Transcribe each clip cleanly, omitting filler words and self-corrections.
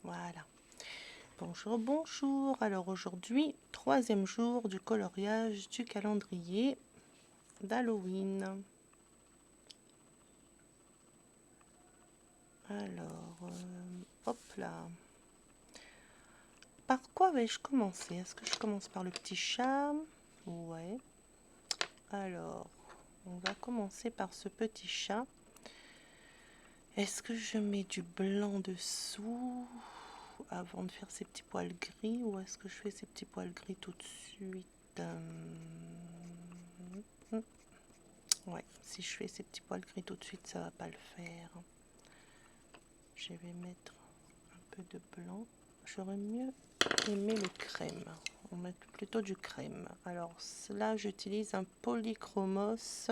Voilà. Bonjour, bonjour. Alors aujourd'hui, troisième jour du coloriage du calendrier d'Halloween. Alors, hop là. Par quoi vais-je commencer? Est-ce que je commence par le petit chat? Ouais. Alors, on va commencer par ce petit chat. Est-ce que je mets du blanc dessous avant de faire ces petits poils gris ou est-ce que je fais ces petits poils gris tout de suite? Ouais, si je fais ces petits poils gris tout de suite, ça va pas le faire. Je vais mettre un peu de blanc. J'aurais mieux aimé le crème. On met plutôt du crème. Alors là, j'utilise un polychromos.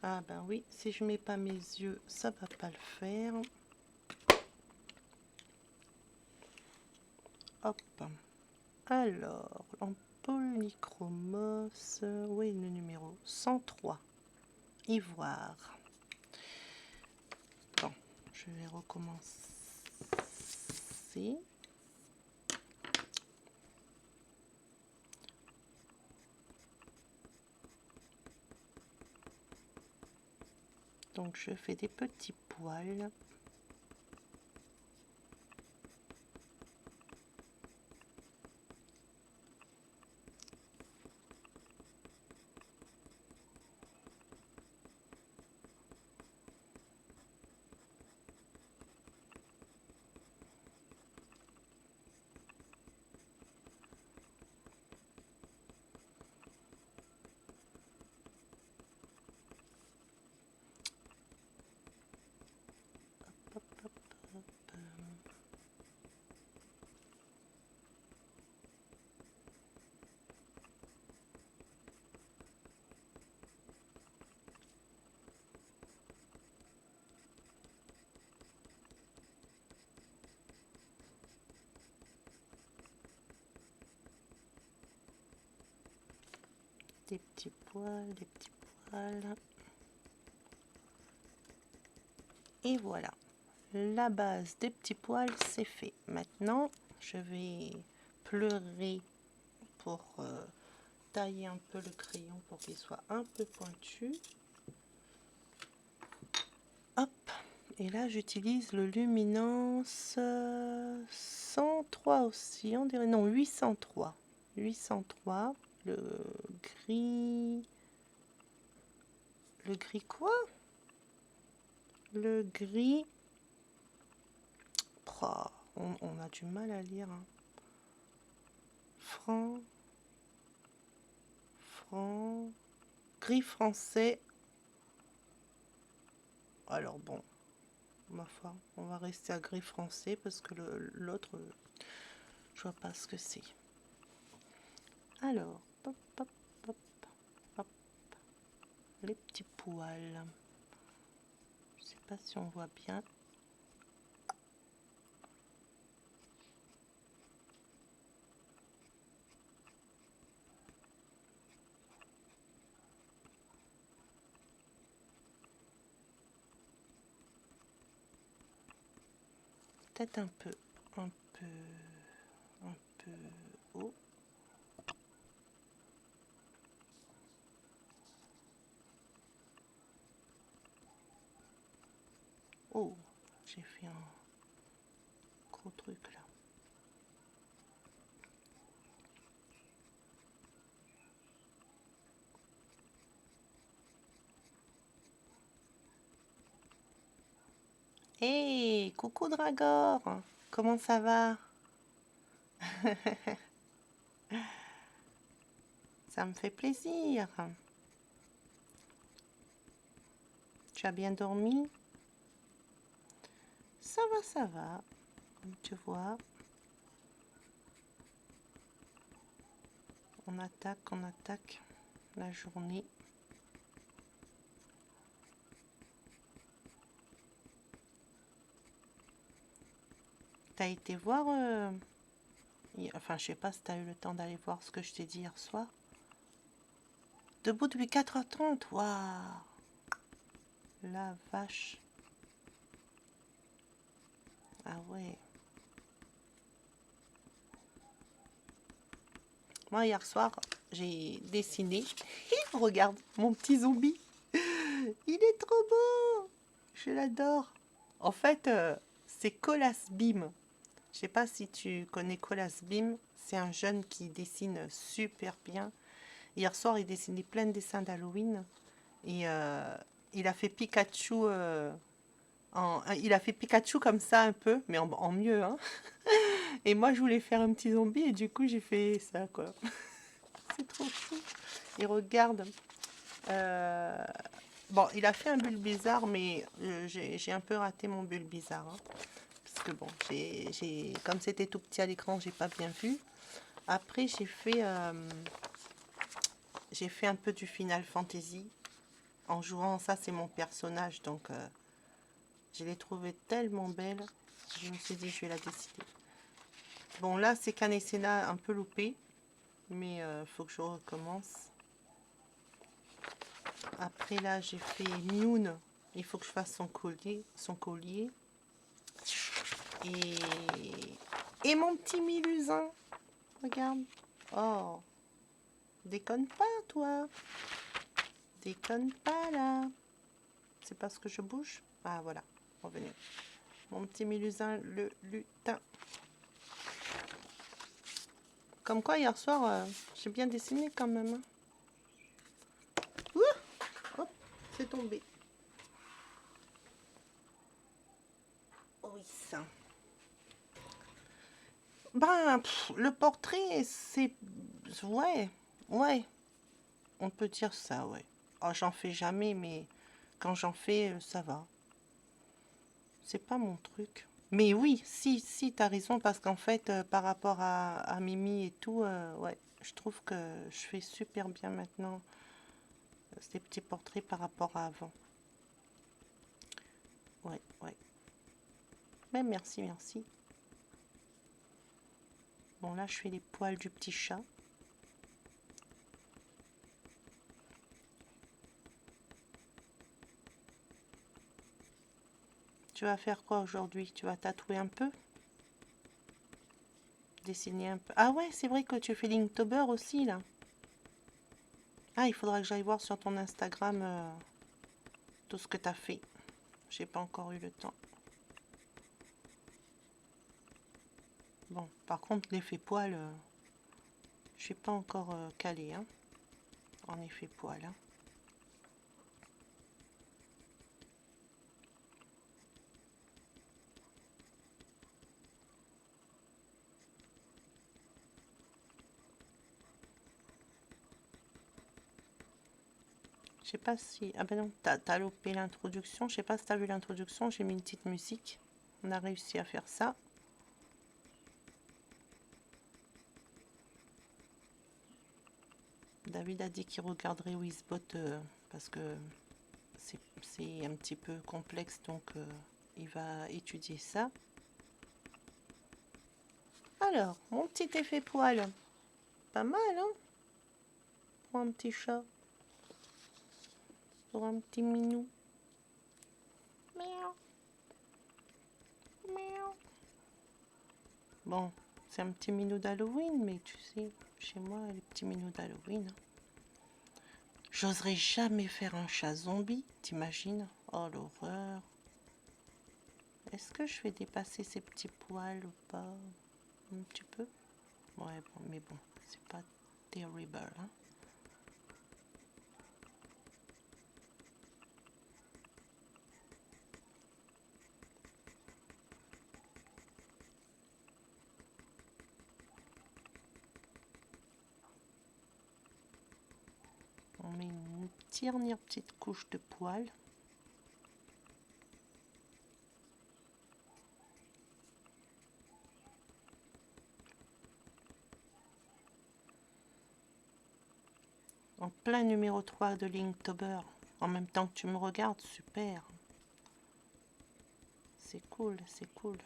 Ah ben oui, si je mets pas mes yeux, ça va pas le faire. Hop. Alors, en polychromos, où est le numéro 103, ivoire. Bon, je vais recommencer. Donc je fais des petits poils. Hop, hop, hop, hop. Des petits poils, des petits poils. Et voilà, la base des petits poils, c'est fait. Maintenant, je vais pleurer pour tailler un peu le crayon pour qu'il soit un peu pointu. Hop, et là j'utilise le luminance 103 aussi, on dirait, non, 803. 803, le gris... Le gris quoi? Le gris... Oh, on a du mal à lire. Hein. Gris français. Alors bon, ma foi, on va rester à gris français parce que l'autre, je vois pas ce que c'est. Alors, hop, hop, hop, hop, les petits poils. Je sais pas si on voit bien. Peut-être un peu haut. Oh, j'ai fait un gros truc là. Hey, coucou Dragor, comment ça va? Ça me fait plaisir. Tu as bien dormi? Ça va, comme tu vois. On attaque la journée. T'as été voir, enfin je sais pas si t'as eu le temps d'aller voir ce que je t'ai dit hier soir. Debout depuis 4h30, waouh! La vache. Ah ouais. Moi, hier soir, j'ai dessiné. Regarde, mon petit zombie. Il est trop beau. Je l'adore. En fait, c'est Colas Beam. Je sais pas si tu connais Colas Beam. C'est un jeune qui dessine super bien. Hier soir, il dessinait plein de dessins d'Halloween. Et il a fait Pikachu. Il a fait Pikachu comme ça un peu, mais en mieux. Hein. Et moi, je voulais faire un petit zombie et du coup, j'ai fait ça, quoi. C'est trop chou. Et regarde. euh, Bon, il a fait un Bulbizarre, mais j'ai un peu raté mon Bulbizarre. Hein. Parce que bon, comme c'était tout petit à l'écran, j'ai pas bien vu. Après, j'ai fait un peu du Final Fantasy. En jouant, ça c'est mon personnage, donc je l'ai trouvée tellement belle. Je me suis dit, je vais la dessiner. Bon, là, c'est qu'un scénar un peu loupé, mais faut que je recommence. Après, là, j'ai fait Mune. Il faut que je fasse son collier. Et mon petit Milusin. Regarde. Oh, déconne pas, toi. Déconne pas, là. C'est parce que je bouge. Ah, voilà. Revenez. Mon petit Milusin, le lutin. Comme quoi, hier soir, j'ai bien dessiné quand même. Hein. Ouh, hop, c'est tombé. Oui, ça. Ben, le portrait, c'est... Ouais, ouais. On peut dire ça, ouais. Oh, j'en fais jamais, mais quand j'en fais, ça va. C'est pas mon truc. Mais oui, si, t'as raison, parce qu'en fait, par rapport à Mimi et tout, ouais, je trouve que je fais super bien maintenant ces petits portraits par rapport à avant. Ouais, ouais. Mais merci, merci. Bon, là, je fais les poils du petit chat. Tu vas faire quoi aujourd'hui? Tu vas tatouer un peu? Dessiner un peu? Ah ouais, c'est vrai que tu fais l'Inktober aussi, là. Ah, il faudra que j'aille voir sur ton Instagram tout ce que tu as fait. J'ai pas encore eu le temps. Bon, par contre, l'effet poil, je suis pas encore calée, hein, en effet poil. Hein. Je sais pas si... Ah ben non, t'as loupé l'introduction. Je sais pas si t'as vu l'introduction, j'ai mis une petite musique. On a réussi à faire ça. David a dit qu'il regarderait Wizbot parce que c'est un petit peu complexe, donc il va étudier ça. Alors, mon petit effet poil. Pas mal, hein? Pour un petit chat. Pour un petit minou. Miaou. Miaou. Bon, c'est un petit minou d'Halloween, mais tu sais, chez moi, les petits minous d'Halloween. Hein. J'oserais jamais faire un chat zombie, t'imagines? Oh, l'horreur. Est-ce que je vais dépasser ces petits poils ou pas? Un petit peu? Ouais, bon, mais bon, c'est pas terrible, hein? On met une dernière petite couche de poils. En plein numéro 3 de Linktober. En même temps que tu me regardes, super. C'est cool, c'est cool.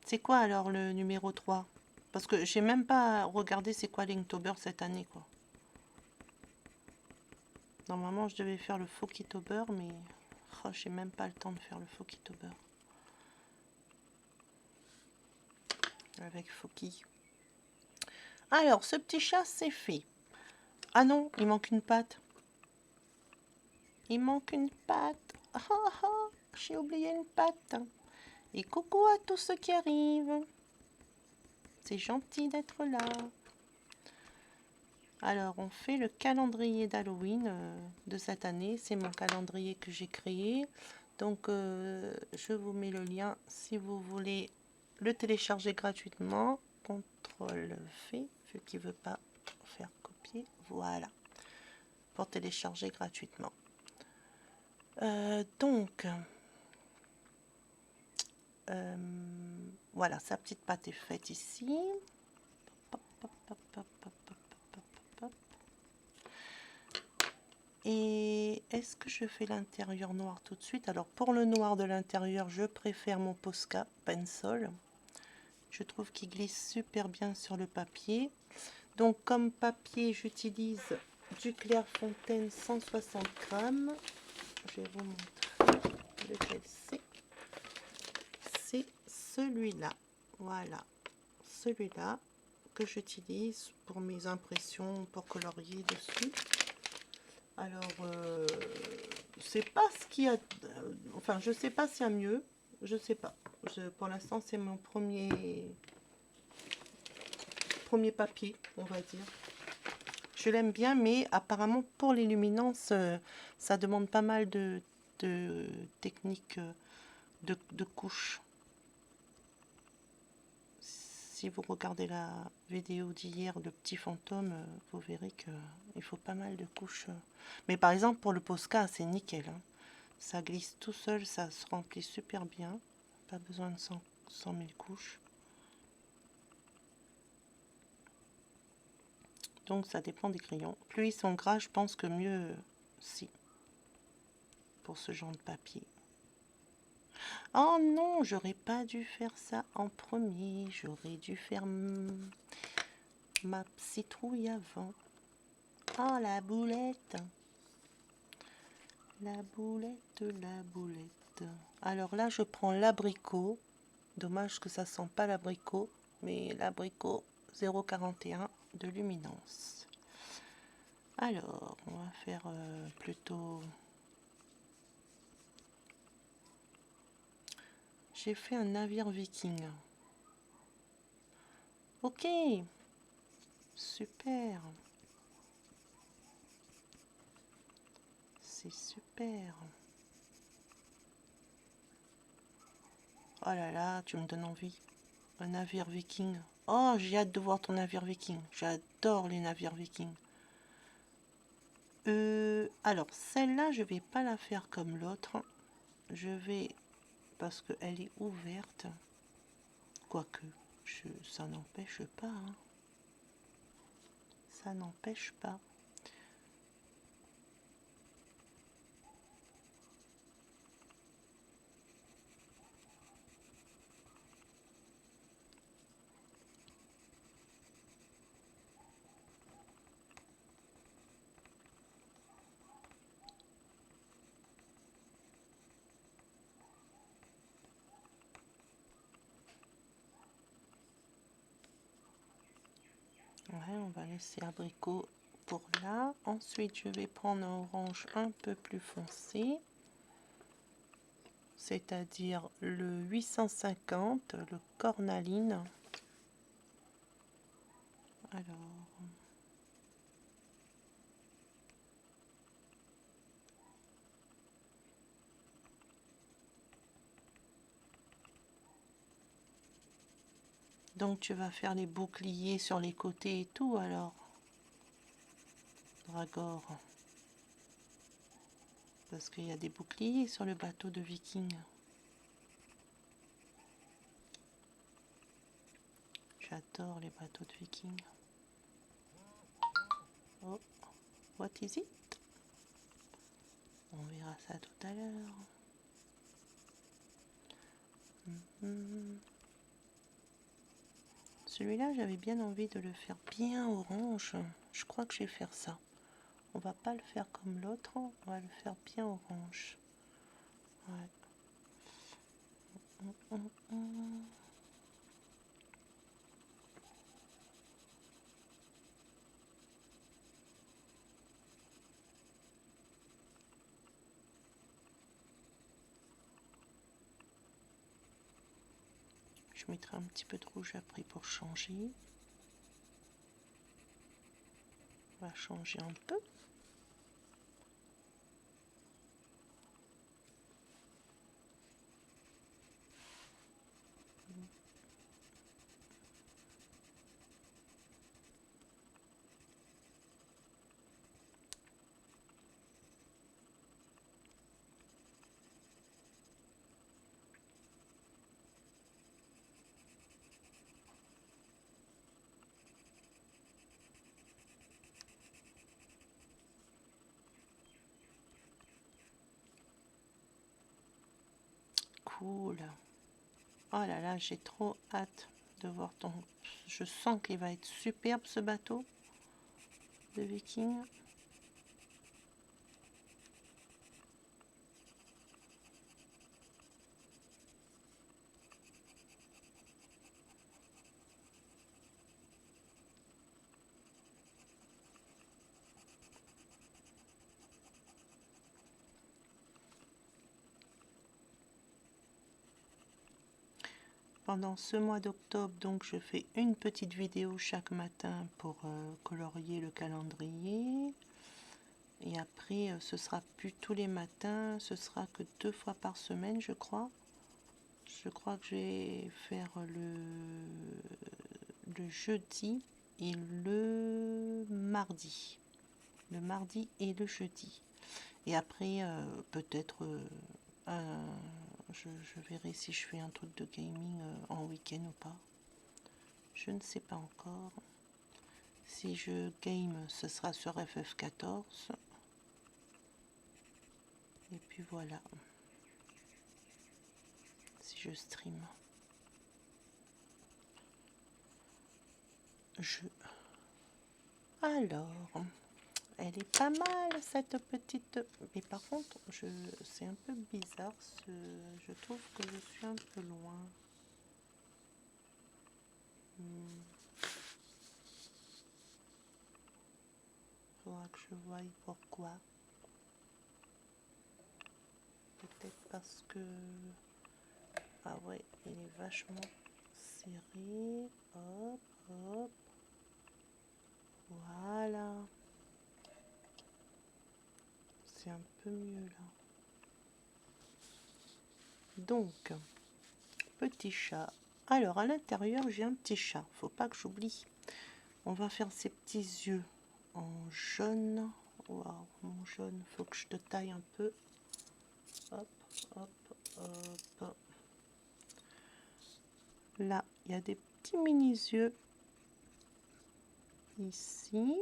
C'est quoi alors le numéro 3? Parce que j'ai même pas regardé c'est quoi Linktober cette année, quoi. Normalement, je devais faire le Fokitober, mais oh, j'ai même pas le temps de faire le Fokitober. avec Foki. Alors, ce petit chat, c'est fait. Ah non, il manque une patte. Il manque une patte. Ah, ah, j'ai oublié une patte. Et coucou à tous ceux qui arrivent. C'est gentil d'être là. Alors, on fait le calendrier d'Halloween de cette année. C'est mon calendrier que j'ai créé. Donc, je vous mets le lien si vous voulez le télécharger gratuitement. CTRL V, vu qu'il ne veut pas faire copier. Voilà. Pour télécharger gratuitement. Voilà, sa petite pâte est faite ici. Et est-ce que je fais l'intérieur noir tout de suite? Alors pour le noir de l'intérieur, je préfère mon Posca Pencil. Je trouve qu'il glisse super bien sur le papier. Donc comme papier, j'utilise du Clairefontaine 160 grammes. Je vais vous montrer lequel c'est. C'est celui-là. Voilà, celui-là que j'utilise pour mes impressions, pour colorier dessus. Alors, c'est pas ce qu'il y a... enfin, je sais pas s'il y a mieux. Je sais pas. Pour l'instant, c'est mon premier papier, on va dire. Je l'aime bien, mais apparemment, pour les luminances, ça demande pas mal de techniques de couches. Si vous regardez la vidéo d'hier, le petit fantôme, vous verrez qu'il faut pas mal de couches. Mais par exemple, pour le Posca, c'est nickel. Hein. Ça glisse tout seul, ça se remplit super bien. Pas besoin de 100 000 couches. Donc ça dépend des crayons. Plus ils sont gras, je pense que mieux si. Pour ce genre de papier. Oh non, j'aurais pas dû faire ça en premier. J'aurais dû faire ma citrouille avant. Oh, la boulette. La boulette, la boulette. Alors là, je prends l'abricot. Dommage que ça sent pas l'abricot. Mais l'abricot 0,41 de luminance. Alors, on va faire plutôt... J'ai fait un navire viking. Ok. Super. C'est super. Oh là là, tu me donnes envie. Un navire viking. Oh, j'ai hâte de voir ton navire viking. J'adore les navires vikings. Alors, celle-là, je vais pas la faire comme l'autre. Je vais... Parce qu'elle est ouverte. Quoique, ça n'empêche pas. Hein. Ça n'empêche pas. Ouais, on va laisser abricot pour là. Ensuite, je vais prendre un orange un peu plus foncé. C'est-à-dire le 850, le cornaline. Alors... Donc tu vas faire les boucliers sur les côtés et tout alors, Dragor. Parce qu'il y a des boucliers sur le bateau de Viking. J'adore les bateaux de Viking. Oh, what is it? On verra ça tout à l'heure. Celui-là, j'avais bien envie de le faire bien orange. Je crois que je vais faire ça. On va pas le faire comme l'autre, on va le faire bien orange. Ouais. Je mettrai un petit peu de rouge après pour changer. On va changer un peu. Cool. Oh là là, j'ai trop hâte de voir ton... Je sens qu'il va être superbe ce bateau de Viking. Pendant ce mois d'octobre, donc, je fais une petite vidéo chaque matin pour colorier le calendrier. Et après, ce sera plus tous les matins, ce sera que 2 fois par semaine, je crois. Je crois que je vais faire le jeudi et le mardi. Le mardi et le jeudi. Et après, peut-être... je verrai si je fais un truc de gaming en week-end ou pas. Je ne sais pas encore. Si je game, ce sera sur FF14. Et puis voilà. Si je stream. Alors, elle est pas mal cette petite... Mais par contre, c'est un peu bizarre. Je trouve que je suis un peu loin. Faudra que je voie pourquoi. Peut-être parce que... Ah ouais, il est vachement serré. Hop, hop. Voilà. C'est un peu mieux là. Donc, petit chat. Alors, à l'intérieur, j'ai un petit chat. Faut pas que j'oublie. On va faire ses petits yeux en jaune. Waouh, mon jaune, faut que je te taille un peu. Hop, hop, hop. Là, il y a des petits mini-yeux. Ici.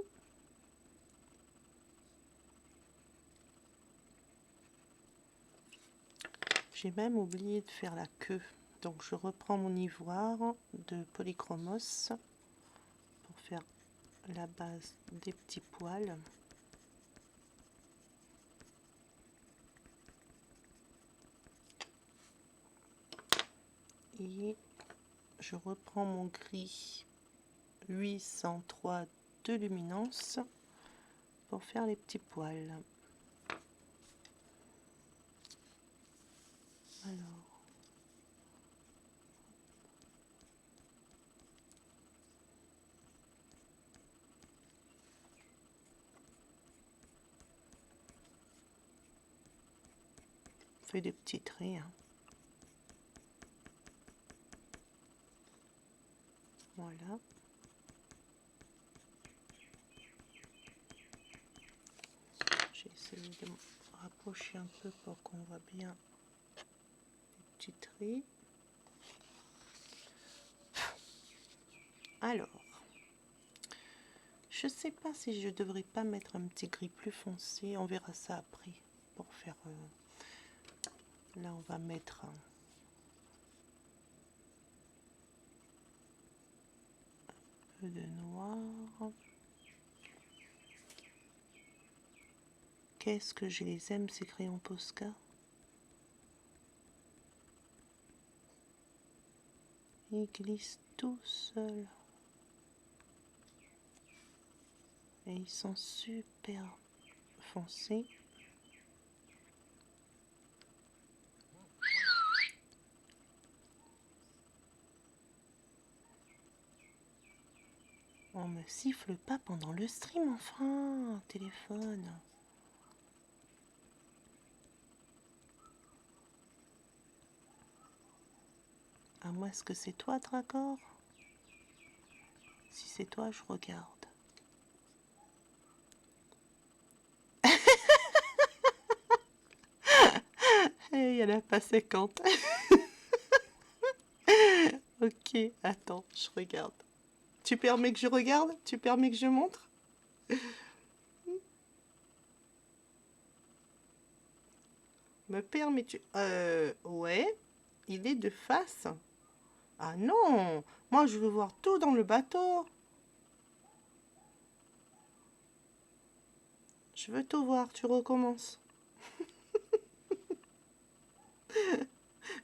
J'ai même oublié de faire la queue. Donc, je reprends mon ivoire de Polychromos pour faire la base des petits poils. Et je reprends mon gris 803 de luminance pour faire les petits poils. Alors, on fait des petits traits. Hein. Voilà. J'ai essayé de me rapprocher un peu pour qu'on voit bien les petits traits. Alors, je sais pas si je devrais pas mettre un petit gris plus foncé. On verra ça après pour faire... là, on va mettre... un peu de noir. Qu'est-ce que je les aime, ces crayons Posca. Ils glissent tout seuls. Et ils sont super foncés. On me siffle pas pendant le stream, enfin, téléphone. À moi, est-ce que c'est toi, Dracor? Si c'est toi, je regarde. Il y en a pas 50. Ok, attends, je regarde. Tu permets que je regarde? Tu permets que je montre? Me permets-tu? Ouais, il est de face. Ah non, moi je veux voir tout dans le bateau. Je veux tout voir, tu recommences.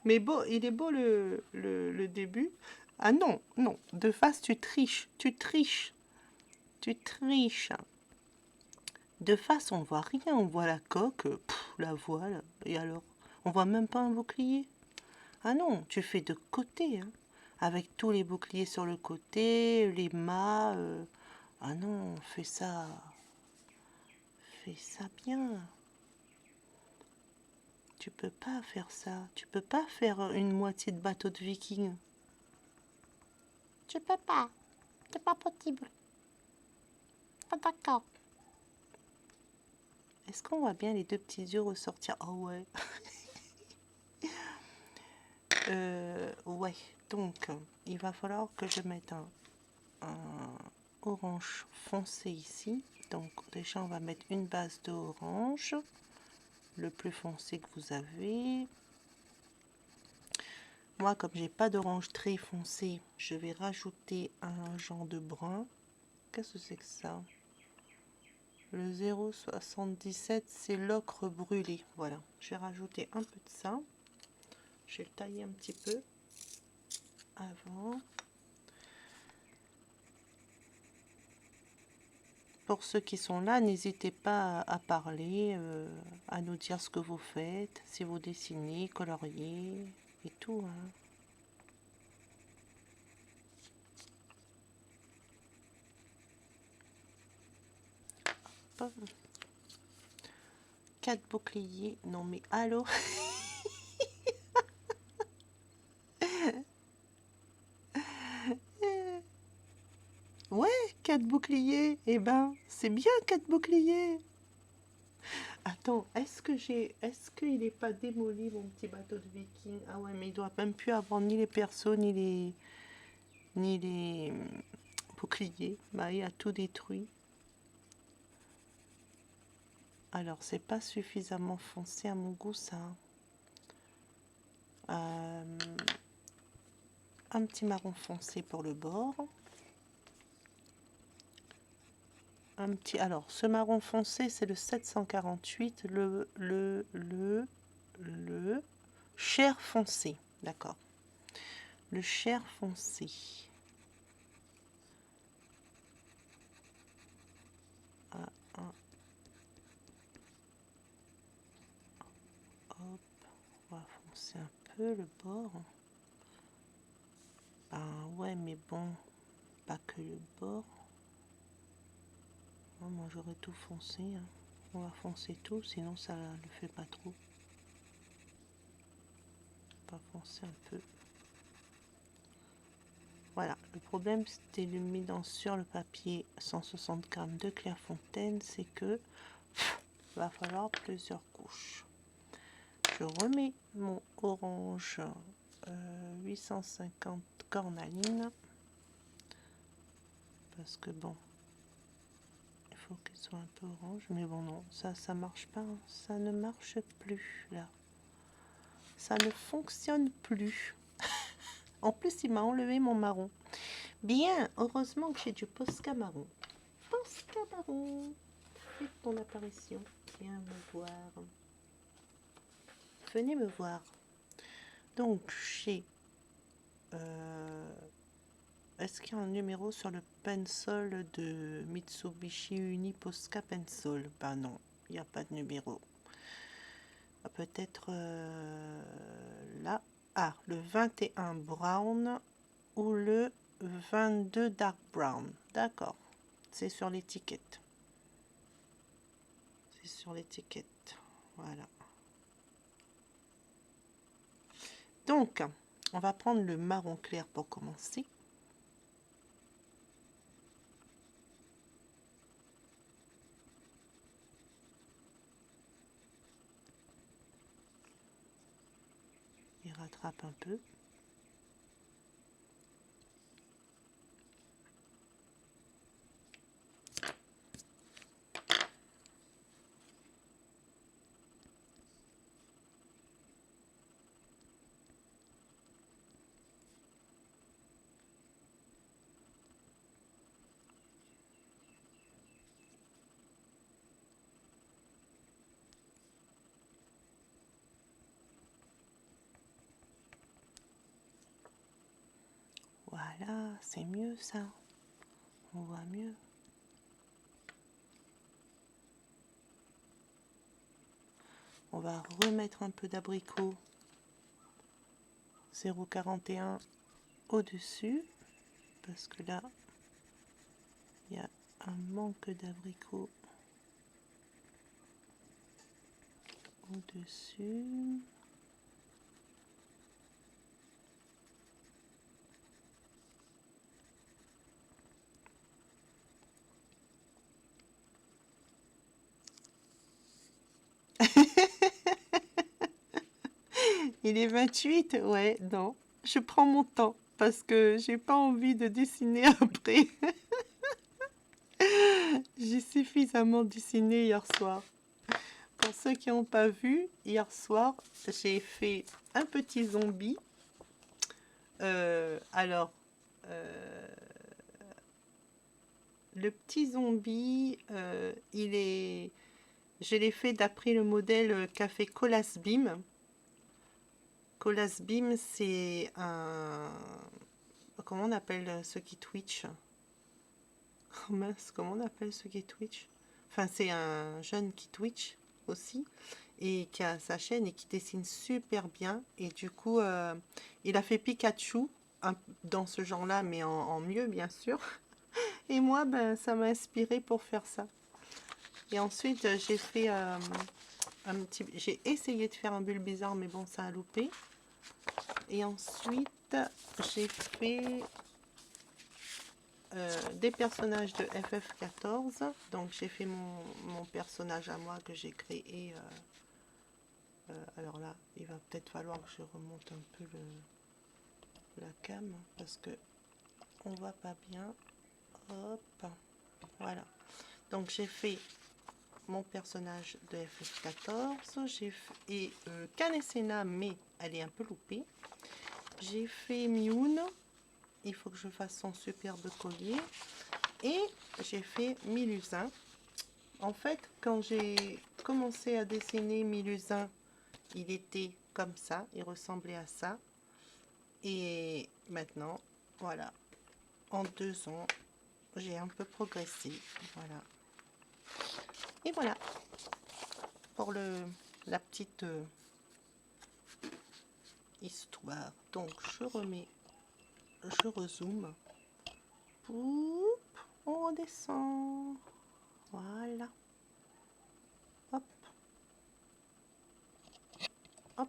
Mais beau, il est beau le début. Ah non, non, de face tu triches, tu triches, tu triches. De face on voit rien, on voit la coque, la voile, et alors? On voit même pas un bouclier. Ah non, tu fais de côté, hein, avec tous les boucliers sur le côté, les mâts. Ah non, fais ça bien. Tu peux pas faire ça. Tu peux pas faire une moitié de bateau de viking. Tu peux pas. C'est pas possible. Pas d'accord. Est-ce qu'on voit bien les deux petits yeux ressortir? Oh ouais. Ouais. Donc, il va falloir que je mette un orange foncé ici. Donc, déjà, on va mettre une base d'orange. Le plus foncé que vous avez. Moi, comme j'ai pas d'orange très foncé, je vais rajouter un genre de brun. Qu'est-ce que c'est que ça? Le 0,77, c'est l'ocre brûlé. Voilà, je vais rajouter un peu de ça. Je vais le tailler un petit peu avant. Pour ceux qui sont là, n'hésitez pas à parler, à nous dire ce que vous faites, si vous dessinez, coloriez et tout. Hein. 4 boucliers. Non mais allô. Ouais, 4 boucliers. Eh ben, c'est bien 4 boucliers. Attends, est-ce qu'il n'est pas démoli mon petit bateau de viking? Ah ouais, mais il doit même plus avoir ni les persos, ni les boucliers. Bah, il a tout détruit. Alors, c'est pas suffisamment foncé à mon goût, ça. Un petit marron foncé pour le bord. Un petit. Alors, ce marron foncé, c'est le 748, le chair foncé. D'accord. Le chair foncé. Ah, ah. Hop, on va foncer un peu le bord. Ben ouais, mais bon, pas que le bord. Oh, moi j'aurais tout foncé. Hein. On va foncer tout, sinon ça le fait pas trop. On va foncer un peu. Voilà, le problème c'était le mis sur le papier 160 grammes de Clairefontaine, c'est que va falloir plusieurs couches. Je remets mon orange 850 cornaline parce que bon, il faut qu'il soit un peu orange, mais bon non, ça marche pas, hein. Ça ne marche plus là, ça ne fonctionne plus. En plus, il m'a enlevé mon marron. Bien, heureusement que j'ai du Posca marron. Posca marron, fais ton apparition. Viens me voir. Venez me voir. Donc, j'ai... est-ce qu'il y a un numéro sur le pencil de Mitsubishi Uni Posca Pencil? Ben non, il n'y a pas de numéro. Peut-être là. Ah, le 21 brown ou le 22 dark brown. D'accord. C'est sur l'étiquette. C'est sur l'étiquette. Voilà. Donc, on va prendre le marron clair pour commencer. Il rattrape un peu. Voilà, c'est mieux ça. On voit mieux. On va remettre un peu d'abricot 0,41 au-dessus. Parce que là, il y a un manque d'abricot au-dessus. Il est 28, ouais, non. Je prends mon temps parce que j'ai pas envie de dessiner après. J'ai suffisamment dessiné hier soir. Pour ceux qui n'ont pas vu, hier soir, j'ai fait un petit zombie. Alors, le petit zombie, je l'ai fait d'après le modèle qu'a fait Colas Beam. Colas Beam, c'est un... Comment on appelle ceux qui Twitch? Oh mince, comment on appelle ceux qui Twitch? Enfin, c'est un jeune qui Twitch aussi et qui a sa chaîne et qui dessine super bien. Et du coup, il a fait Pikachu dans ce genre-là, mais en mieux, bien sûr. Et moi, ben, ça m'a inspiré pour faire ça. Et ensuite, j'ai fait j'ai essayé de faire un bulle bizarre, mais bon, ça a loupé. Et ensuite, j'ai fait des personnages de FF14. Donc, j'ai fait mon personnage à moi que j'ai créé. Alors là, il va peut-être falloir que je remonte un peu la cam parce que on voit pas bien. Hop, voilà. Donc, j'ai fait mon personnage de FF14. Et Kanesena, mais elle est un peu loupée. J'ai fait Mioun. Il faut que je fasse son superbe collier. Et j'ai fait Milusin. En fait, quand j'ai commencé à dessiner Milusin, il était comme ça, il ressemblait à ça. Et maintenant, voilà, en 2 ans, j'ai un peu progressé. Voilà. Et voilà, pour la petite histoire. Donc, je rezoome. Poup, on redescend. Voilà. Hop. Hop.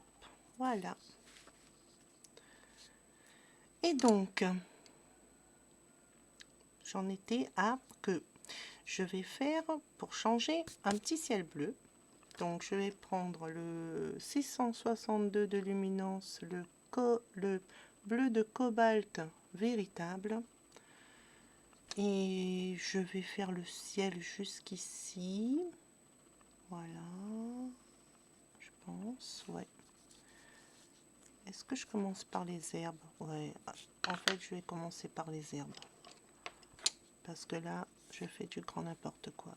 Voilà. Et donc, j'en étais à que je vais faire, pour changer, un petit ciel bleu. Donc, je vais prendre le 662 de luminance, le bleu de cobalt véritable. Et je vais faire le ciel jusqu'ici. Voilà. Je pense, ouais. Est-ce que je commence par les herbes? Ouais. En fait, je vais commencer par les herbes. Parce que là, je fais du grand n'importe quoi.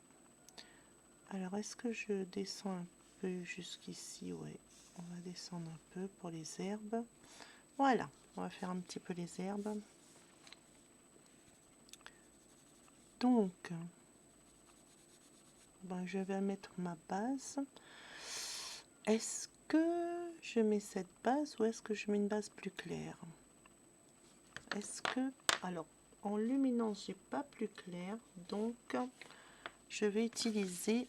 Alors, est-ce que je descends un peu jusqu'ici? Ouais. On va descendre un peu pour les herbes. Voilà. On va faire un petit peu les herbes. Donc, ben, je vais mettre ma base. Est-ce que je mets cette base ou est-ce que je mets une base plus claire? Est-ce que Alors, en luminance, j'ai pas plus clair, donc je vais utiliser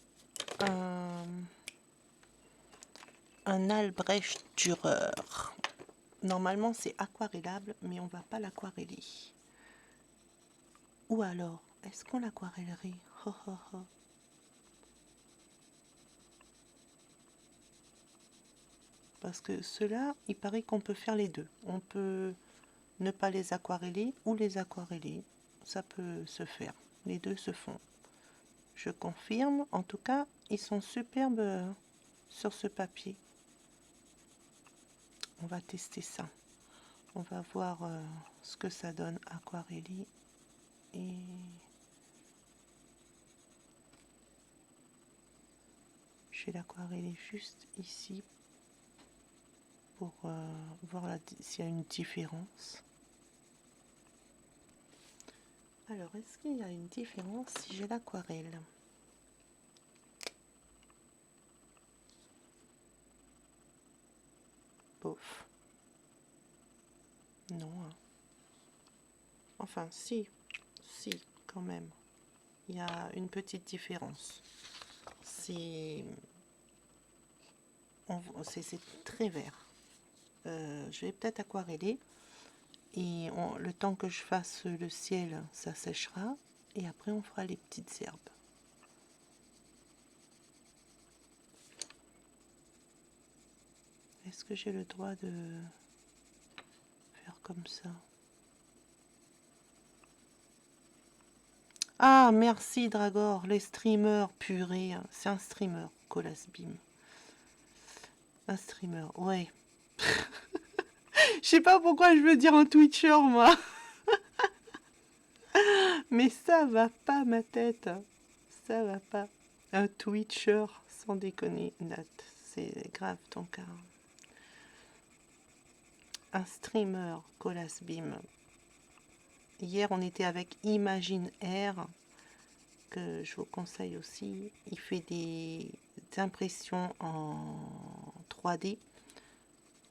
un Albrecht Dürer. Normalement, c'est aquarellable, mais on va pas l'aquareller. Ou alors, est-ce qu'on l'aquarellerait? Parce que ceux-là, il paraît qu'on peut faire les deux. On peut ne pas les aquareller ou les aquareller. Ça peut se faire. Les deux se font. Je confirme. En tout cas, ils sont superbes sur ce papier. On va tester ça. On va voir ce que ça donne aquarellé. Et je vais l'aquareller juste ici pour voir s'il y a une différence. Alors, est-ce qu'il y a une différence si j'ai l'aquarelle? Bof. Non. Hein. Enfin, si, quand même. Il y a une petite différence. C'est très vert. Je vais peut-être aquareller. Et le temps que je fasse le ciel, ça séchera. Et après, on fera les petites herbes. Est-ce que j'ai le droit de faire comme ça? Ah, merci Dragor, les streamers, purée. C'est un streamer, Colas Bim. Un streamer, ouais. Je sais pas pourquoi je veux dire un Twitcher, moi. Mais ça va pas, ma tête. Ça va pas. Un Twitcher, sans déconner, Nat. C'est grave ton cas. Un streamer, Colas Bim. Hier, on était avec Imagine Air, que je vous conseille aussi. Il fait des impressions en 3D.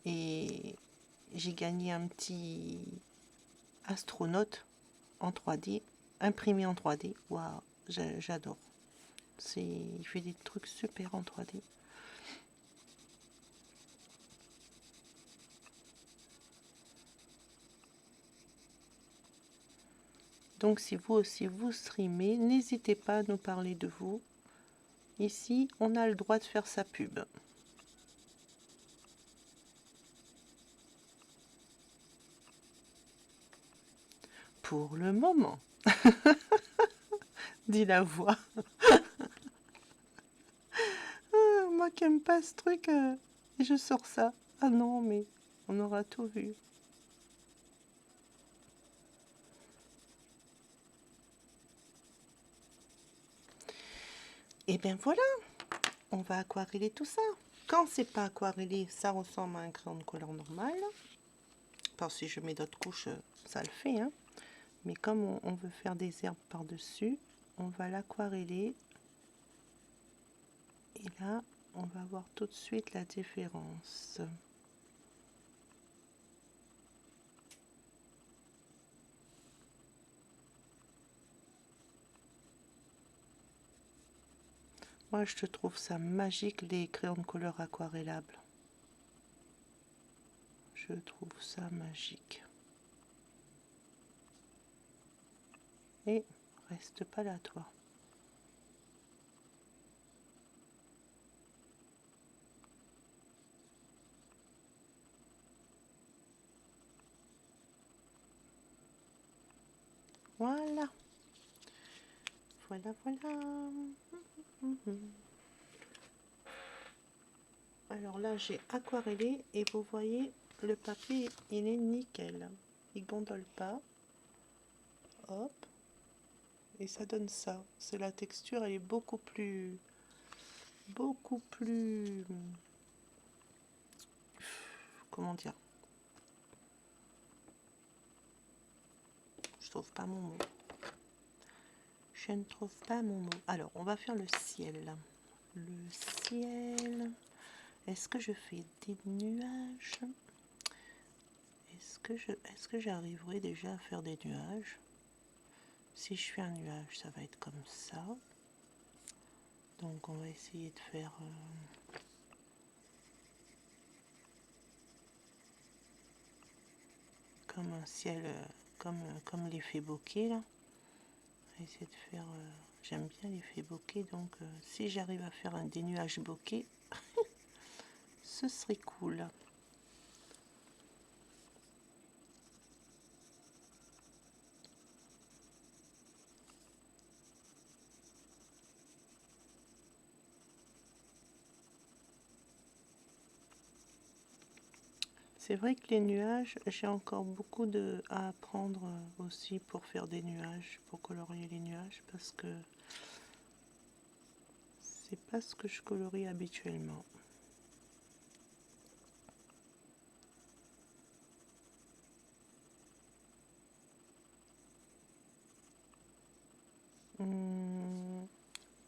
Et j'ai gagné un petit astronaute en 3D, imprimé en 3D. Waouh, j'adore. Il fait des trucs super en 3D. Donc si vous aussi vous streamez, n'hésitez pas à nous parler de vous. Ici, on a le droit de faire sa pub. Pour le moment, dit la voix. Ah, moi qui aime pas ce truc, et je sors ça. Ah non, mais on aura tout vu. Et bien voilà, on va aquareller tout ça. Quand c'est pas aquarellé, ça ressemble à un crayon de couleur normal. Parce que si je mets d'autres couches, ça le fait. Hein. Mais comme on veut faire des herbes par-dessus, on va l'aquareller. Et là, on va voir tout de suite la différence. Moi, je trouve ça magique, les crayons de couleur aquarellables. Je trouve ça magique. Et reste pas là, toi. Voilà. Voilà, voilà. Alors là, j'ai aquarellé et vous voyez, le papier, il est nickel. Il gondole pas. Hop. Et ça donne ça. C'est la texture, elle est beaucoup plus... Comment dire? Je trouve pas mon mot. Je ne trouve pas mon mot. Alors, on va faire le ciel. Le ciel... Est-ce que je fais des nuages? Est-ce que j'arriverai déjà à faire des nuages? Si je fais un nuage, ça va être comme ça. Donc on va essayer de faire comme un ciel, comme l'effet bokeh là. On va essayer de faire... j'aime bien l'effet bokeh, donc si j'arrive à faire des nuages bokeh, ce serait cool. C'est vrai que les nuages, j'ai encore beaucoup à apprendre aussi pour faire des nuages, pour colorier les nuages, parce que c'est pas ce que je colorie habituellement.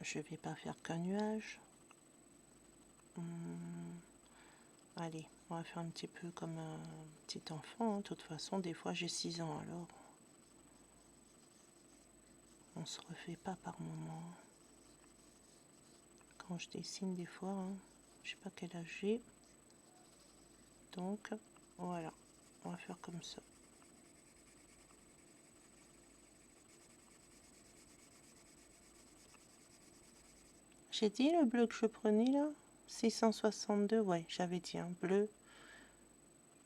Je vais pas faire qu'un nuage. Allez, on va faire un petit peu comme un petit enfant, hein. De toute façon, des fois j'ai 6 ans, alors on se refait pas par moment. Quand je dessine des fois, hein, je sais pas quel âge j'ai. Donc voilà, on va faire comme ça. J'ai dit le bleu que je prenais là, 662, ouais, j'avais dit un bleu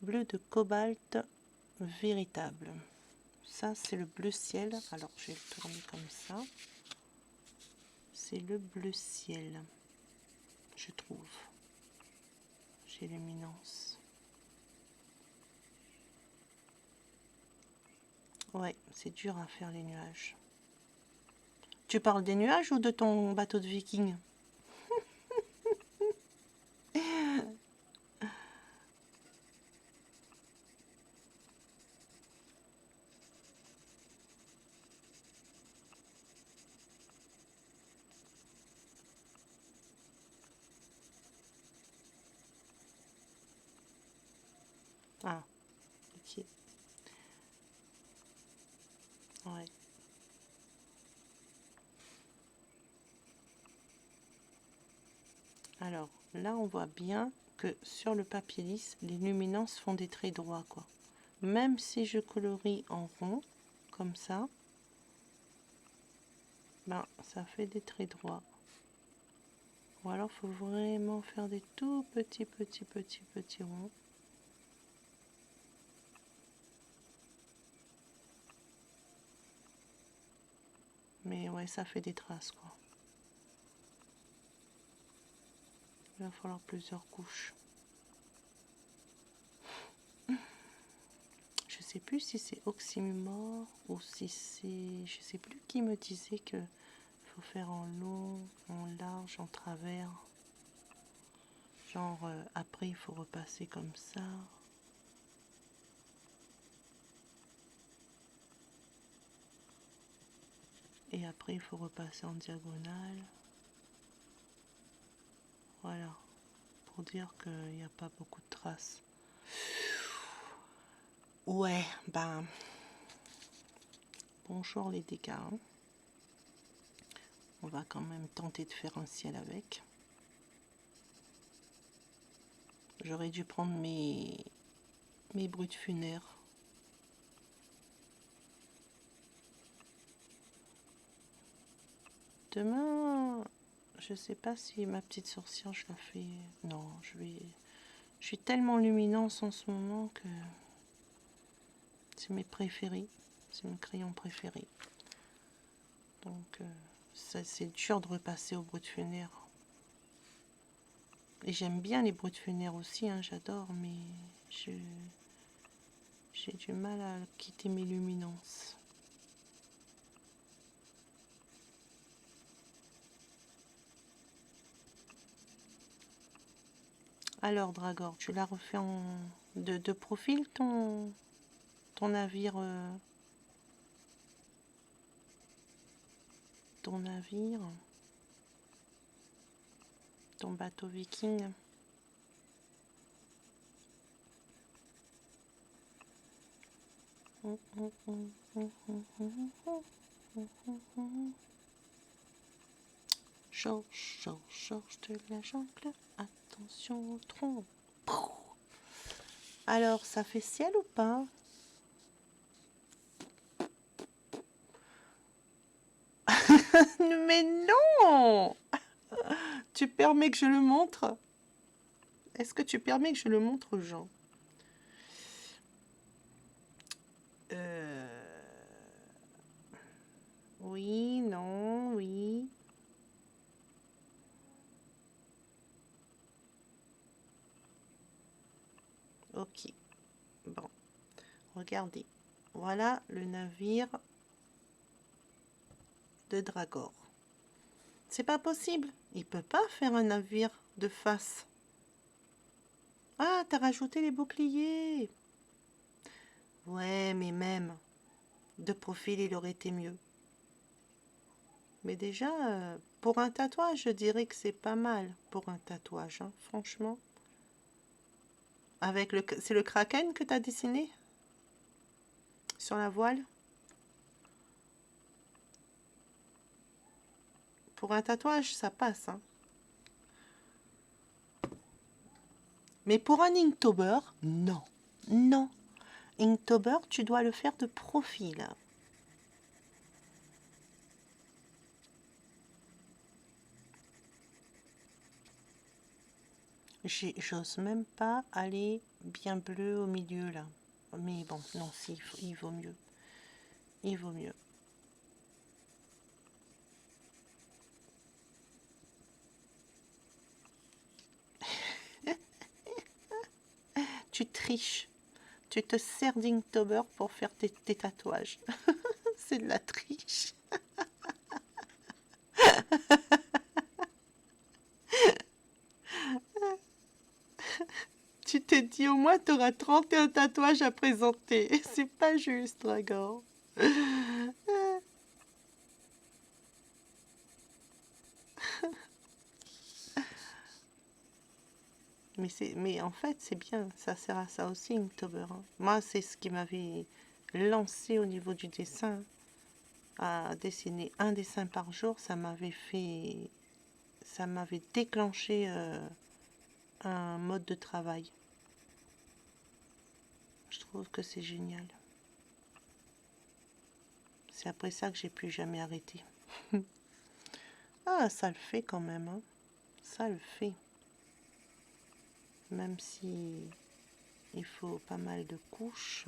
de cobalt véritable. Ça c'est le bleu ciel. Alors je vais le tourner comme ça. C'est le bleu ciel, je trouve. J'ai l'éminence. Ouais, c'est dur à faire les nuages. Tu parles des nuages ou de ton bateau de viking? Ah, ok. Ouais. Alors, là, on voit bien que sur le papier lisse, les luminances font des traits droits, quoi. Même si je colorie en rond, comme ça, ben, ça fait des traits droits. Ou alors, il faut vraiment faire des tout petits ronds. Mais ouais, ça fait des traces, quoi. Il va falloir plusieurs couches. Je sais plus si c'est oxymore ou si c'est... Je sais plus qui me disait que faut faire en long, en large, en travers. Genre, après, il faut repasser comme ça. Et après, il faut repasser en diagonale. Voilà. Pour dire qu'il n'y a pas beaucoup de traces. Ouais, ben... Bonjour les dégâts. Hein. On va quand même tenter de faire un ciel avec. J'aurais dû prendre mes brutes funéraires. Demain, je sais pas si ma petite sorcière, je la fais... Non, je suis tellement lumineuse en ce moment que c'est mes préférés. C'est mes crayons préférés. Donc, c'est dur de repasser aux brutes funéraires. Et j'aime bien les brutes funéraires aussi, hein, j'adore, mais j'ai du mal à quitter mes luminances. Alors, Dragor, tu l'as refait de profil ton navire ton bateau viking. Georges, Georges de la jungle, attention au tronc. Alors, ça fait ciel ou pas? Mais non! Tu permets que je le montre? Est-ce que tu permets que je le montre aux gens? Oui, non, oui. Ok. Bon. Regardez. Voilà le navire de Dragor. C'est pas possible. Il peut pas faire un navire de face. Ah, t'as rajouté les boucliers. Ouais, mais même de profil, il aurait été mieux. Mais déjà, pour un tatouage, je dirais que c'est pas mal pour un tatouage, hein, franchement. Avec c'est le kraken que t'as dessiné sur la voile. Pour un tatouage, ça passe, hein. Mais pour un Inktober, non. Non. Inktober, tu dois le faire de profil. J'ose même pas aller bien bleu au milieu, là. Mais bon, non, si, il vaut mieux. Il vaut mieux. Tu triches. Tu te sers d'Inktober pour faire tes tatouages. C'est de la triche. Tu t'es dit au moins tu auras 31 tatouages à présenter. C'est pas juste, Dragor. Mais en fait, c'est bien. Ça sert à ça aussi, Inktober, hein. Moi, c'est ce qui m'avait lancé au niveau du dessin. À dessiner un dessin par jour, ça m'avait déclenché un mode de travail. Je trouve que c'est génial. C'est après ça que j'ai plus jamais arrêté. Ah, ça le fait quand même, hein. Ça le fait. Même si il faut pas mal de couches,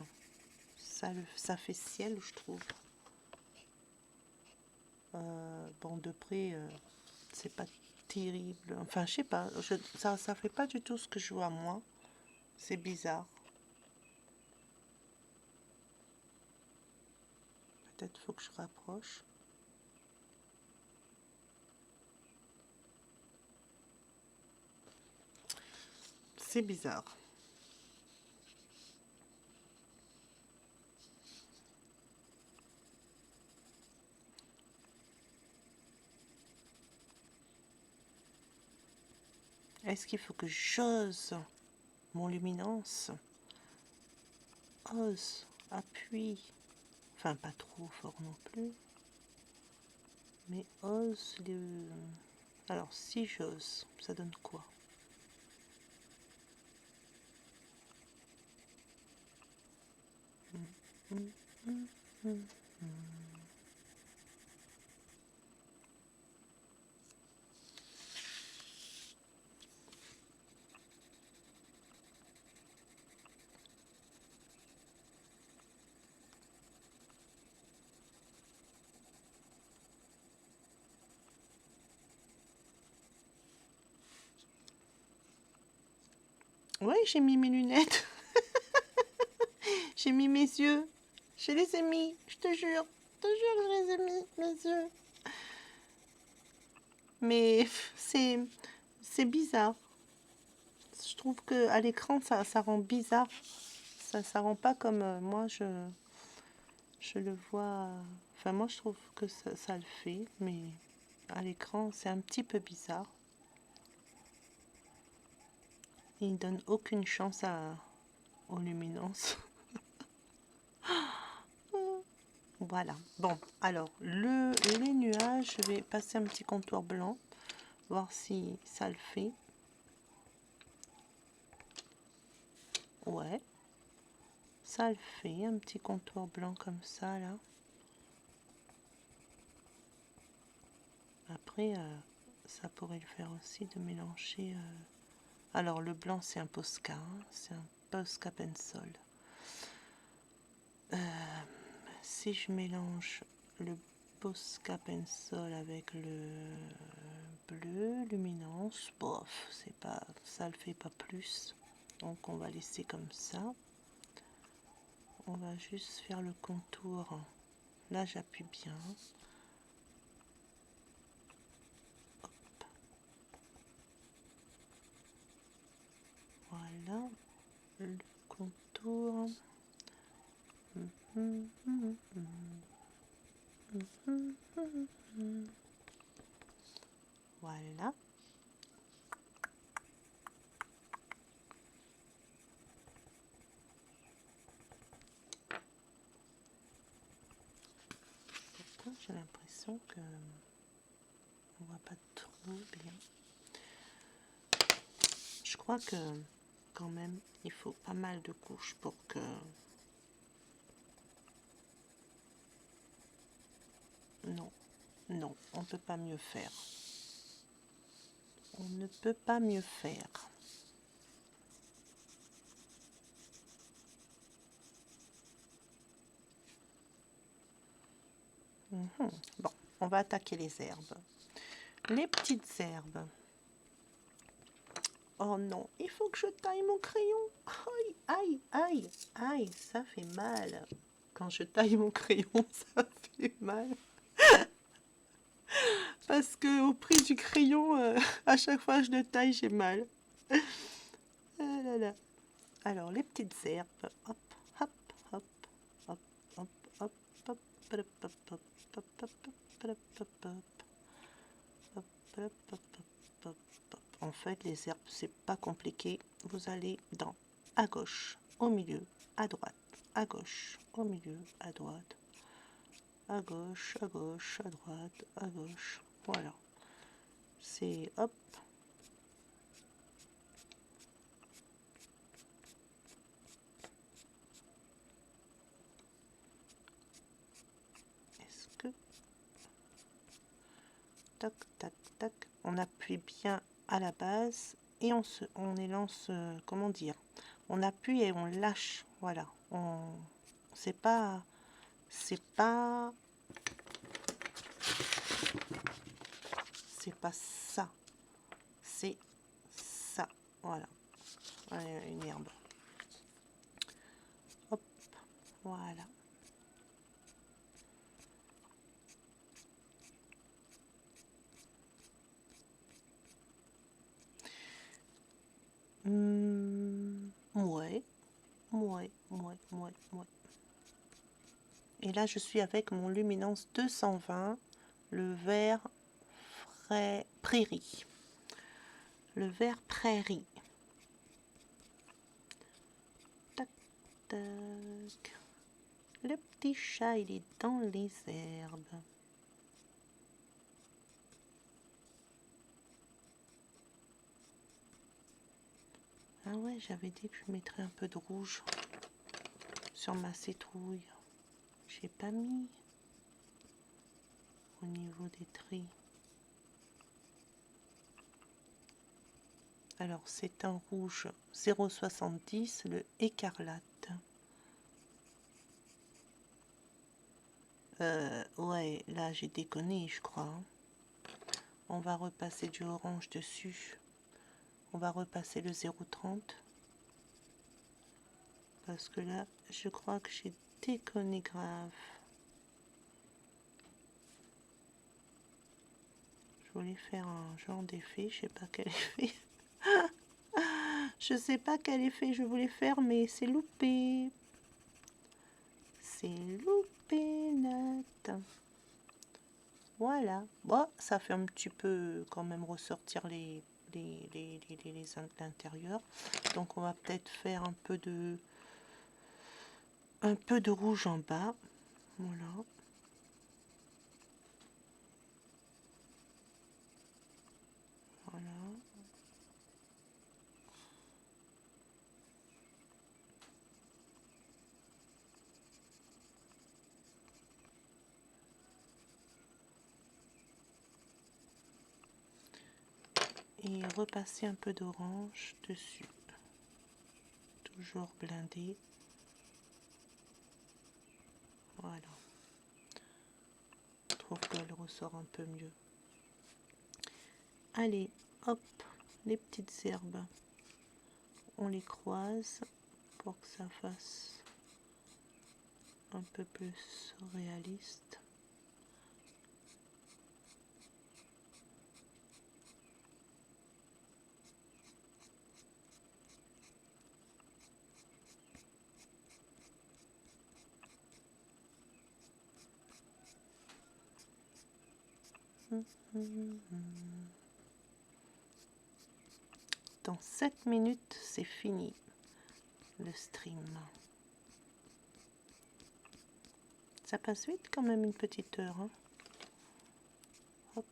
ça fait ciel, je trouve. Bon, de près, c'est pas terrible. Enfin, je sais pas. Ça fait pas du tout ce que je vois moi. C'est bizarre. Peut-être faut que je rapproche. C'est bizarre. Est-ce qu'il faut que j'ose mon luminance? Ose, appuie. Enfin, pas trop fort non plus. Mais ose le... Alors, si j'ose, ça donne quoi? Oui, j'ai mis mes lunettes. J'ai mis mes yeux. Je les ai mis, je te jure. Je te jure, je les ai mis, mes yeux. Mais c'est bizarre. Je trouve que à l'écran, ça rend bizarre. Ça rend pas comme moi, je le vois. Enfin, moi, je trouve que ça le fait. Mais à l'écran, c'est un petit peu bizarre. Il ne donne aucune chance aux luminances. Voilà. Bon, alors, les nuages, je vais passer un petit contour blanc, voir si ça le fait. Ouais, ça le fait, un petit contour blanc comme ça, là. Après, ça pourrait le faire aussi de mélanger... Alors, le blanc, c'est un Posca, hein, c'est un Posca Pencil. Si je mélange le Posca Pencil avec le bleu luminance, bof, c'est pas, ça le fait pas plus. Donc on va laisser comme ça. On va juste faire le contour. Là j'appuie bien. Hop. Voilà le contour. Voilà. J'ai l'impression que on voit pas trop bien. Je crois que quand même il faut pas mal de couches pour que non, non, on ne peut pas mieux faire. On ne peut pas mieux faire. Bon, on va attaquer les herbes. Les petites herbes. Oh non, il faut que je taille mon crayon. Aïe, aïe, aïe, aïe, ça fait mal. Quand je taille mon crayon, ça fait mal. Parce que au prix du crayon, à chaque fois que je le taille, j'ai mal. Ah là là. Alors, les petites herbes. Hop, hop, hop, hop, hop, hop, hop, hop, hop, hop, hop, hop, hop, hop, hop. En fait, les herbes, c'est pas compliqué. Vous allez dans à gauche, au milieu, à droite, à gauche, au milieu, à droite, à gauche, à gauche, à droite, à gauche. Voilà. C'est hop. Est-ce que tac, tac, tac. On appuie bien à la base et on élance, comment dire, on appuie et on lâche. Voilà. C'est pas ça, c'est ça. Voilà. Une herbe. Hop, voilà. Ouais, ouais, ouais, ouais, ouais. Et là, je suis avec mon Luminance 220, le vert frais prairie. Le vert prairie. Tac, tac. Le petit chat, il est dans les herbes. Ah ouais, j'avais dit que je mettrais un peu de rouge sur ma citrouille. J'ai pas mis au niveau des tris. Alors, c'est un rouge 0,70, le écarlate. Ouais, là j'ai déconné, je crois. Hein. On va repasser du orange dessus. On va repasser le 0,30. Parce que là, je crois que j'ai déconné grave. Je voulais faire un genre d'effet, je sais pas quel effet. Je sais pas quel effet je voulais faire, mais c'est loupé. C'est loupé net. Voilà. Bon, ça fait un petit peu quand même ressortir l'intérieur. Donc on va peut-être faire un peu de rouge en bas. Voilà. Voilà. Et repasser un peu d'orange dessus. Toujours blindé. Voilà. Je trouve qu'elle ressort un peu mieux. Allez, hop, les petites herbes. On les croise pour que ça fasse un peu plus réaliste. Dans 7 minutes, c'est fini le stream. Ça passe vite quand même une petite heure. Hein. Hop.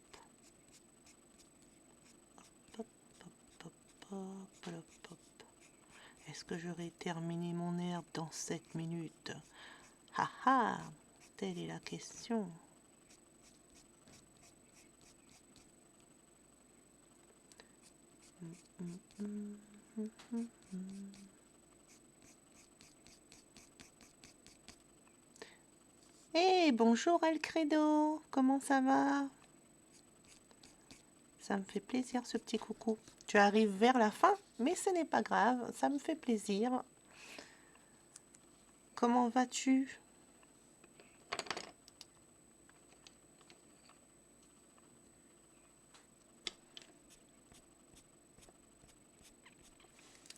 Hop, hop, hop, hop, hop, hop. Est-ce que j'aurai terminé mon herbe dans 7 minutes? Ah ah, telle est la question. Hey, bonjour Alcredo, comment ça va? Ça me fait plaisir ce petit coucou. Tu arrives vers la fin, mais ce n'est pas grave, ça me fait plaisir. Comment vas-tu?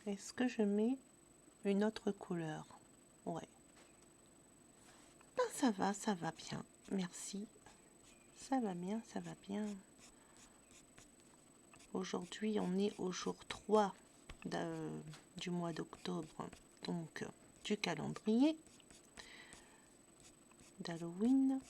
Est-ce que je mets une autre couleur? Ouais. Ben, ça va bien. Merci. Ça va bien, ça va bien. Aujourd'hui, on est au jour 3 du mois d'octobre, donc du calendrier d'Halloween.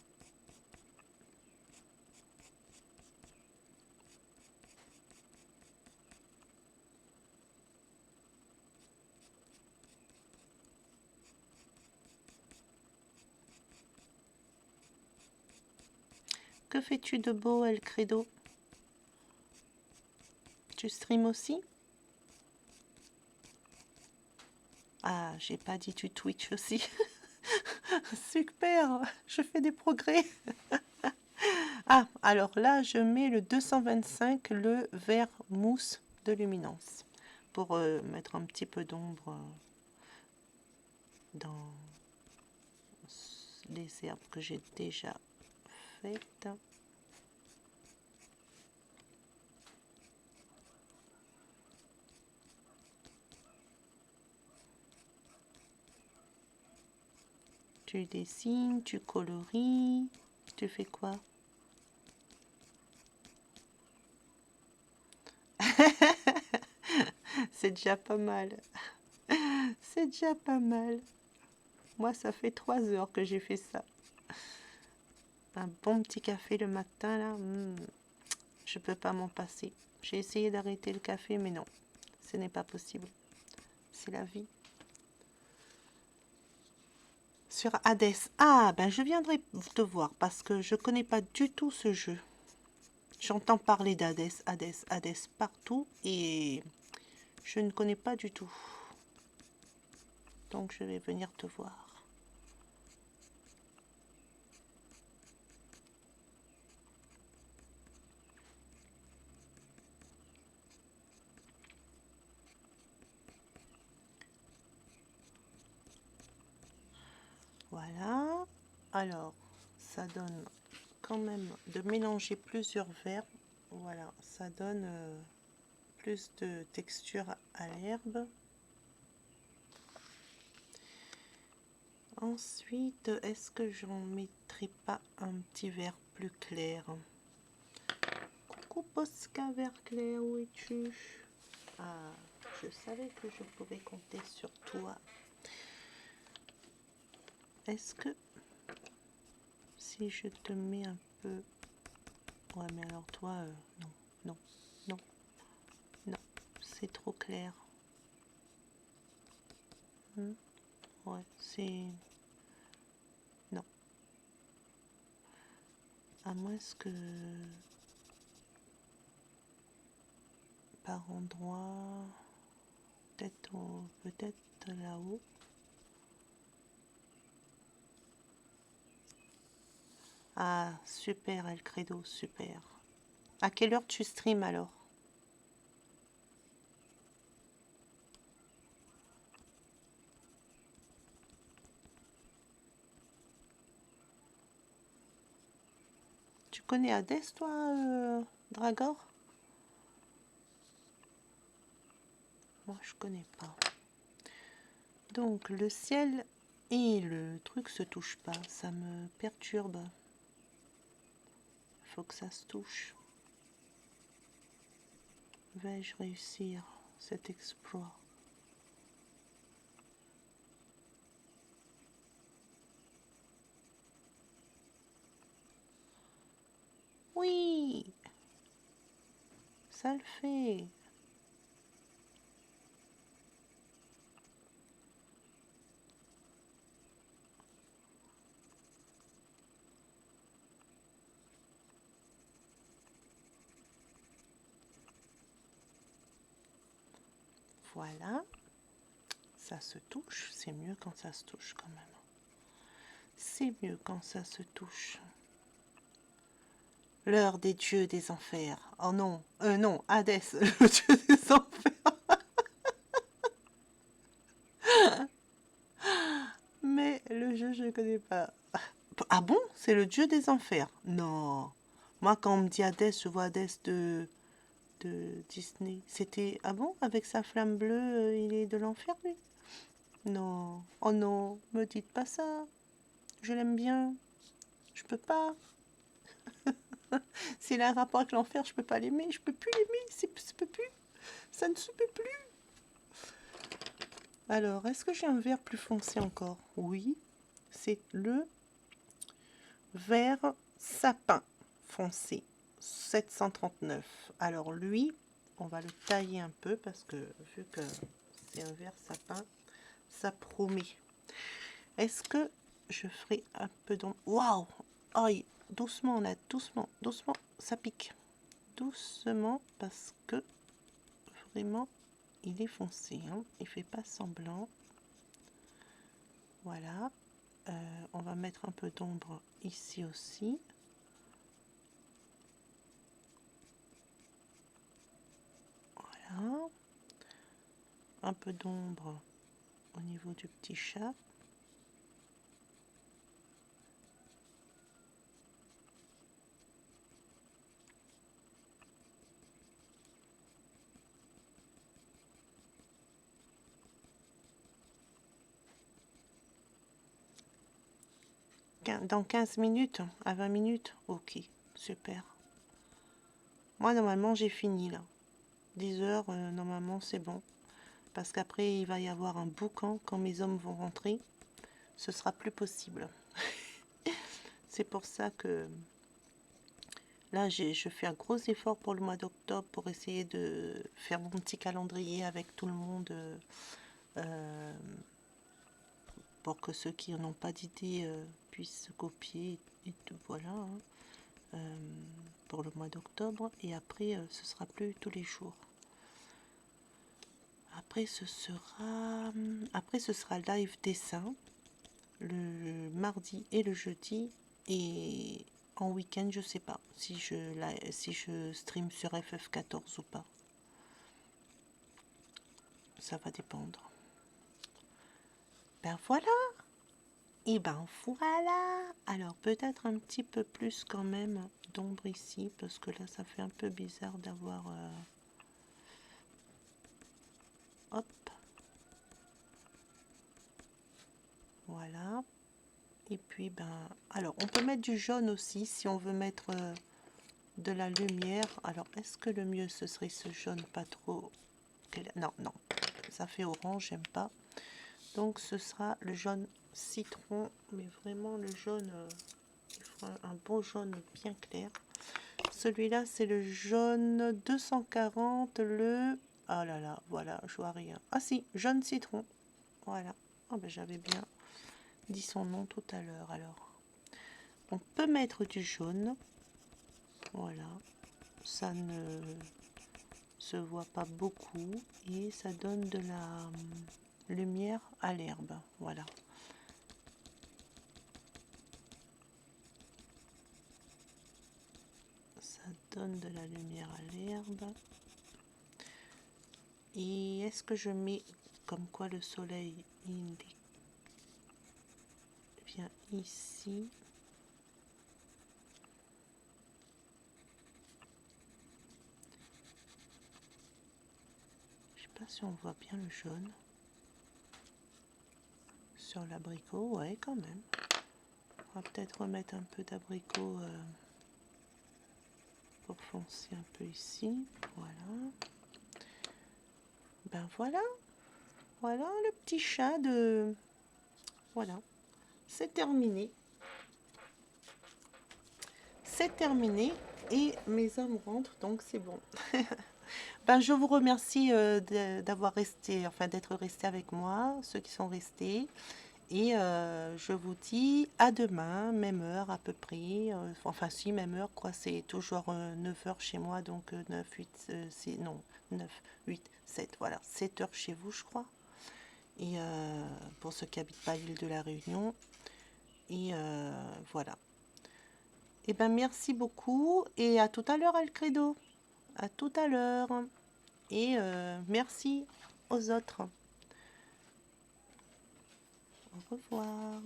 Que fais-tu de beau, El Credo? Tu stream aussi? Ah, j'ai pas dit tu Twitch aussi. Super, je fais des progrès. Ah, alors là, je mets le 225, le vert mousse de luminance, pour mettre un petit peu d'ombre dans les herbes que j'ai déjà faites. Tu dessines, tu coloris, tu fais quoi? C'est déjà pas mal. C'est déjà pas mal. Moi, ça fait 3 heures que j'ai fait ça. Un bon petit café le matin, là, je peux pas m'en passer. J'ai essayé d'arrêter le café, mais non, ce n'est pas possible. C'est la vie. Sur Hades. Ah, ben je viendrai te voir parce que je connais pas du tout ce jeu. J'entends parler d'Hades, Hades, Hades partout et je ne connais pas du tout. Donc je vais venir te voir. Voilà. Alors, ça donne quand même de mélanger plusieurs verbes. Voilà, ça donne plus de texture à l'herbe. Ensuite, est-ce que j'en mettrai pas un petit vert plus clair? Coucou Posca vert clair, où es-tu? Ah, je savais que je pouvais compter sur toi. Est-ce que Si je te mets un peu... Ouais, mais alors toi, non, non, non, non, c'est trop clair. Ouais, c'est... Non. À moins que... Par endroit... Peut-être là-haut. Ah, super, El Credo, super. À quelle heure tu streams alors? Tu connais Hades, toi, Dragor? Moi, je connais pas. Donc, le ciel et le truc se touchent pas. Ça me perturbe. Faut que ça se touche. Vais-je réussir cet exploit? Oui, ça le fait. Voilà, ça se touche. C'est mieux quand ça se touche quand même. C'est mieux quand ça se touche. L'heure des dieux des enfers. Oh non, non, Hadès, le dieu des enfers. Mais le jeu, je ne connais pas. Ah bon? C'est le dieu des enfers? Non. Moi, quand on me dit Hadès, je vois Hadès de Disney. C'était... Ah bon? Avec sa flamme bleue, il est de l'enfer, lui? Non. Oh non, me dites pas ça. Je l'aime bien. Je peux pas. S'il a un rapport avec l'enfer, je peux pas l'aimer. Je peux plus l'aimer. Ça peut plus. Ça ne se peut plus. Alors, est-ce que j'ai un vert plus foncé encore? Oui. C'est le vert sapin foncé. 739. Alors lui, on va le tailler un peu parce que vu que c'est un vert sapin, ça promet. Est-ce que je ferai un peu d'ombre? Waouh! Aïe! Doucement là, doucement, doucement, ça pique. Doucement parce que vraiment il est foncé, hein. Il fait pas semblant. Voilà. On va mettre un peu d'ombre ici aussi. Voilà. Un peu d'ombre au niveau du petit chat. Dans 15 minutes à 20 minutes? Ok, super. Moi, normalement, j'ai fini là. 10 heures, normalement, c'est bon. Parce qu'après, il va y avoir un boucan quand mes hommes vont rentrer. Ce sera plus possible. C'est pour ça que là, je fais un gros effort pour le mois d'octobre pour essayer de faire mon petit calendrier avec tout le monde. Euh, pour que ceux qui n'ont pas d'idée puissent se copier. Et tout, voilà. Hein. Pour le mois d'octobre. Et après, ce sera plus tous les jours. Après, ce sera live dessin le mardi et le jeudi. Et en week-end, je sais pas si je stream sur FF14 ou pas. Ça va dépendre. Ben voilà. Et ben voilà. Alors peut-être un petit peu plus quand même d'ombre ici parce que là ça fait un peu bizarre d'avoir hop, voilà. Et puis ben alors on peut mettre du jaune aussi si on veut mettre de la lumière. Alors est-ce que le mieux ce serait ce jaune pas trop, non non, ça fait orange, j'aime pas. Donc ce sera le jaune citron, mais vraiment le jaune il faut un beau jaune bien clair. Celui-là, c'est le jaune 240, le... Ah là là, voilà, je vois rien. Ah si, jaune citron. Voilà. Ah ben, j'avais bien dit son nom tout à l'heure. Alors, on peut mettre du jaune. Voilà. Ça ne se voit pas beaucoup et ça donne de la lumière à l'herbe. Voilà. Ça donne de la lumière à l'herbe. Et est-ce que je mets comme quoi le soleil vient ici? Je sais pas si on voit bien le jaune sur l'abricot. Ouais, quand même. On va peut-être remettre un peu d'abricot pour foncer un peu ici. Voilà. Ben voilà. Voilà le petit chat de... Voilà. C'est terminé. C'est terminé. Et mes hommes rentrent, donc c'est bon. Ben, je vous remercie d'avoir resté, enfin d'être resté avec moi, ceux qui sont restés. Et je vous dis à demain, même heure à peu près. Enfin, si, même heure, quoi. C'est toujours 9 heures chez moi, donc 9, 8, non, 9, 8, 7, voilà. 7 heures chez vous, je crois. Et pour ceux qui habitent pas l'île de la Réunion. Et voilà. Et ben, merci beaucoup. Et à tout à l'heure, Alcredo. À tout à l'heure. Et merci aux autres. Au revoir.